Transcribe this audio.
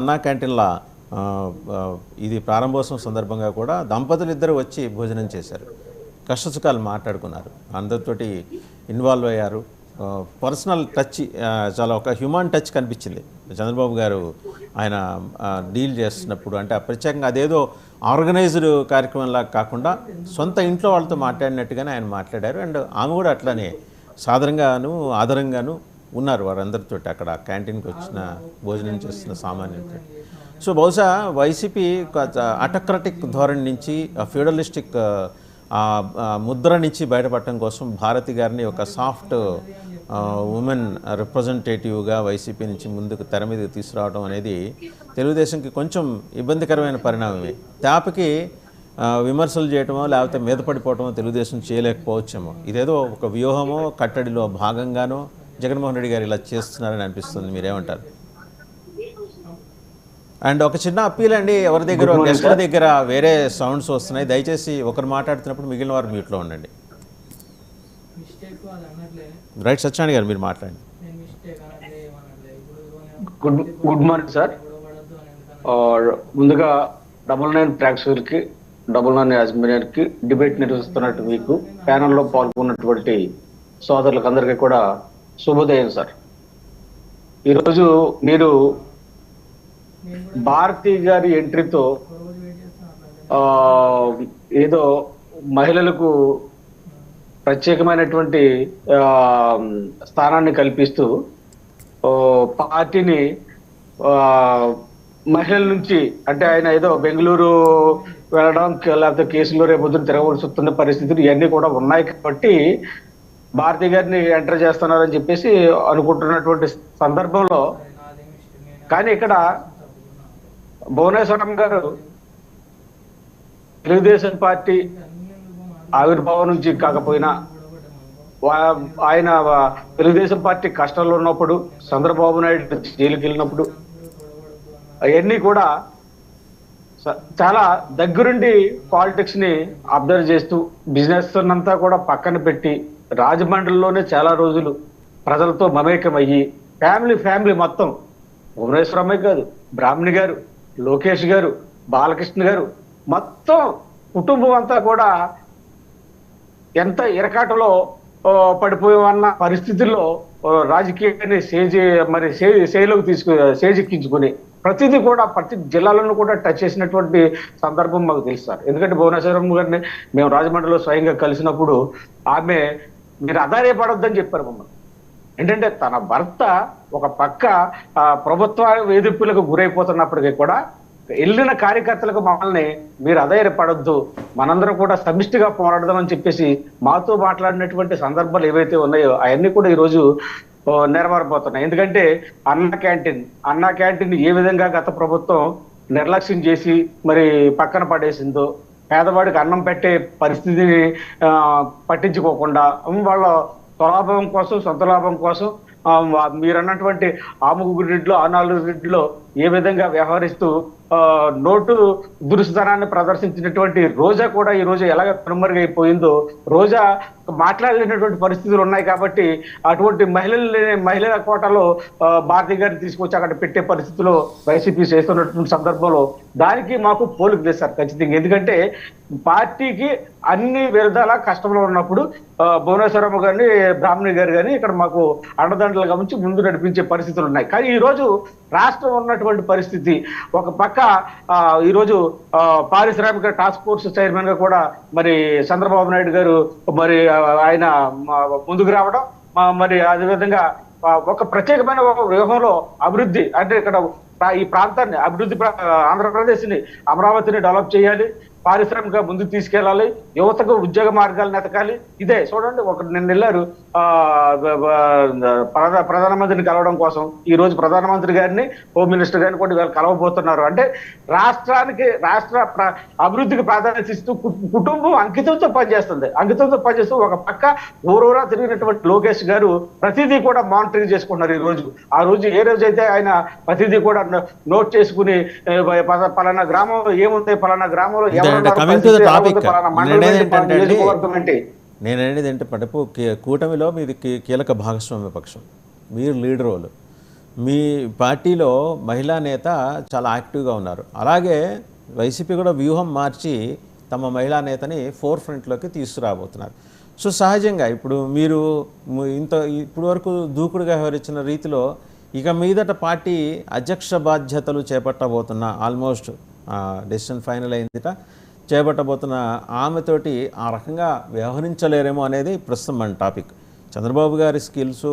అన్నా క్యాంటీన్ల ఇది ప్రారంభోత్సవం సందర్భంగా కూడా దంపతులు ఇద్దరు వచ్చి భోజనం చేశారు, కష్టసుఖాలు మాట్లాడుకున్నారు, అందరితోటి ఇన్వాల్వ్ అయ్యారు. పర్సనల్ టచ్, చాలా ఒక హ్యూమన్ టచ్ కనిపించింది చంద్రబాబు గారు ఆయన డీల్ చేస్తున్నప్పుడు. అంటే ప్రత్యేకంగా అదేదో ఆర్గనైజ్డ్ కార్యక్రమంలా కాకుండా సొంత ఇంట్లో వాళ్ళతో మాట్లాడినట్టుగానే ఆయన మాట్లాడారు. అండ్ ఆమె కూడా అట్లానే సాధారణంగాను ఆదరంగాను ఉన్నారు వారందరితో అక్కడ క్యాంటీన్కి వచ్చిన భోజనం చేస్తున్న సామాన్యులతో. సో బహుశా వైసీపీ అటోక్రటిక్ ధోరణి నుంచి ఫ్యూడలిస్టిక్ ముద్ర నుంచి బయటపడటం కోసం భారతి గారిని ఒక సాఫ్ట్ ఉమెన్ రిప్రజెంటేటివ్గా వైసీపీ నుంచి ముందుకు తెర మీదకి తీసుకురావడం అనేది తెలుగుదేశంకి కొంచెం ఇబ్బందికరమైన పరిణామమే. ట్యాప్కి విమర్శలు చేయటమో లేకపోతే మీద పడిపోవటమో తెలుగుదేశం చేయలేకపోవచ్చేమో. ఇదేదో ఒక వ్యూహమో కట్టడిలో భాగంగానో జగన్మోహన్ రెడ్డి గారు ఇలా చేస్తున్నారని అనిపిస్తుంది. మీరేమంటారు? అండ్ ఒక చిన్న అప్పీల్ అండి, ఎవరి దగ్గర గెస్ట్ల దగ్గర వేరే సౌండ్స్ వస్తున్నాయి, దయచేసి ఒకరు మాట్లాడుతున్నప్పుడు మిగిలిన వారు మ్యూట్లో ఉండండి. రైట్, సత్యనారాయణ గారు మీరు మాట్లాడండి. Good morning sir. ముందుగా 99 ప్రేక్షకులకి, 99 యాజమాన్యానికి, డిబేట్ నిర్వహిస్తున్నట్టు మీకు ప్యానల్లో పాల్గొన్నటువంటి సోదరులకు అందరికీ కూడా శుభోదయం సార్. ఈరోజు మీరు భారతి గారి ఎంట్రీతో ఏదో మహిళలకు ప్రత్యేకమైనటువంటి స్థానాన్ని కల్పిస్తూ పార్టీని మహిళల నుంచి, అంటే ఆయన ఏదో బెంగళూరు వెళ్ళడం లేకపోతే కేసులో రేపొద్దున తిరగవలసి వస్తున్న పరిస్థితులు ఇవన్నీ కూడా ఉన్నాయి కాబట్టి భారతి గారిని ఎంటర్ చేస్తున్నారని చెప్పేసి అనుకుంటున్నటువంటి సందర్భంలో, కానీ ఇక్కడ భువనేశ్వరం గారు తెలుగుదేశం పార్టీ ఆవిర్భావం నుంచి కాకపోయినా ఆయన తెలుగుదేశం పార్టీ కష్టాల్లో ఉన్నప్పుడు, చంద్రబాబు నాయుడు జైలుకి వెళ్ళినప్పుడు అవన్నీ కూడా చాలా దగ్గరుండి పాలిటిక్స్ ని అబ్జర్వ్ చేస్తూ బిజినెస్ అంతా కూడా పక్కన పెట్టి రాజమండ్రిలోనే చాలా రోజులు ప్రజలతో మమేకమయ్యి ఫ్యామిలీ మొత్తం, భువనేశ్వరమ్మే కాదు, బ్రాహ్మణి గారు, లోకేష్ గారు, బాలకృష్ణ గారు, మొత్తం కుటుంబం అంతా కూడా ఎంత ఇరకాటలో పడిపోయామన్న పరిస్థితుల్లో రాజకీయాన్ని సేజెక్కించుకుని ప్రతిదీ కూడా ప్రతి జిల్లాలను కూడా టచ్ చేసినటువంటి సందర్భం మాకు తెలుసు సార్. ఎందుకంటే భువనేశ్వరం గారిని మేము రాజమండ్రిలో స్వయంగా కలిసినప్పుడు ఆమె మీరు ఆధారపడొద్దని చెప్పారు మమ్మల్ని. ఏంటంటే తన భర్త ఒక పక్క ప్రభుత్వ వేధింపులకు గురైపోతున్నప్పటికీ కూడా వెళ్ళిన కార్యకర్తలకు మమ్మల్ని మీరు అధైర్యపడొద్దు, మనందరం కూడా సమిష్టిగా పోరాడదామని చెప్పేసి మాతో మాట్లాడినటువంటి సందర్భాలు ఏవైతే ఉన్నాయో అవన్నీ కూడా ఈరోజు నెరవేరబోతున్నాయి. ఎందుకంటే అన్నా క్యాంటీన్ ఏ విధంగా గత ప్రభుత్వం నిర్లక్ష్యం చేసి మరి పక్కన పడేసిందో, పేదవాడికి అన్నం పెట్టే పరిస్థితిని పట్టించుకోకుండా వాళ్ళ స్వలాభం కోసం, సొంత లాభం కోసం మీరన్నటువంటి ఆ 3 రెడ్లు, ఆ 4 రెడ్లో ఏ విధంగా వ్యవహరిస్తూ నోటు దురుసుతనాన్ని ప్రదర్శించినటువంటి రోజా కూడా ఈ రోజు ఎలాగ కనుమరుగైపోయిందో, రోజా మాట్లాడలేనటువంటి పరిస్థితులు ఉన్నాయి. కాబట్టి అటువంటి మహిళల కోటలో భారతి గారిని తీసుకొచ్చి అక్కడ పెట్టే పరిస్థితిలో వైసీపీ చేస్తున్నటువంటి సందర్భంలో దానికి మాకు పోలిక చేశారు ఖచ్చితంగా. ఎందుకంటే పార్టీకి అన్ని విధాలా కష్టంలో ఉన్నప్పుడు భువనేశ్వరమ్మ గారిని, బ్రాహ్మణి గారు కానీ ఇక్కడ మాకు అండదండలుగా ఉంచి ముందు నడిపించే పరిస్థితులు ఉన్నాయి. కానీ ఈరోజు రాష్ట్రం ఉన్నటువంటి పరిస్థితి, ఒక పక్క ఈరోజు పారిశ్రామిక టాస్క్ ఫోర్స్ చైర్మన్ గా కూడా మరి చంద్రబాబు నాయుడు గారు మరి ఆయన ముందుకు రావడం, మరి అదేవిధంగా ఒక ప్రత్యేకమైన వ్యూహంలో అభివృద్ధి, అంటే ఇక్కడ ఈ ప్రాంతాన్ని అభివృద్ధి, ఆంధ్రప్రదేశ్ ని, అమరావతిని డెవలప్ చేయాలి, పారిశ్రామిక ముందుకు తీసుకెళ్లాలి, యువతకు ఉద్యోగ మార్గాలను ఎతకాలి. ఇదే చూడండి, నిన్న వెళ్ళారు ప్రధానమంత్రిని కలవడం కోసం. ఈ రోజు ప్రధానమంత్రి గారిని, హోమ్ మినిస్టర్ గారిని కూడా వీళ్ళు కలవబోతున్నారు. అంటే రాష్ట్ర అభివృద్ధికి ప్రాధాన్యత ఇస్తూ కుటుంబం అంకితంతో పనిచేస్తూ ఒక పక్క ఊరూరా తిరిగినటువంటి లోకేష్ గారు ప్రతిదీ కూడా మానిటరింగ్ చేసుకుంటున్నారు. ఆ రోజు ఏ రోజైతే ఆయన ప్రతిదీ కూడా నోట్ చేసుకుని పలానా గ్రామంలో ఏముంది, పలానా గ్రామంలో నేనేది అంటే పడపు కూటమిలో మీది కీలక భాగస్వామ్య పక్షం, మీరు లీడ్ రోల్. మీ పార్టీలో మహిళా నేత చాలా యాక్టివ్గా ఉన్నారు. అలాగే వైసీపీ కూడా వ్యూహం మార్చి తమ మహిళా నేతని ఫోర్ ఫ్రంట్లోకి తీసుకురాబోతున్నారు. సో సహజంగా ఇప్పుడు మీరు ఇప్పుడు వరకు దూకుడుగా వ్యవహరించిన రీతిలో ఇక మీదట పార్టీ అధ్యక్ష బాధ్యతలు చేపట్టబోతున్న ఆల్మోస్ట్ డెసిషన్ ఫైనల్ అయిందిట, చేపట్టబోతున్న ఆమెతోటి ఆ రకంగా వ్యవహరించలేరేమో అనేది ప్రస్తుతం మన టాపిక్. చంద్రబాబు గారి స్కిల్స్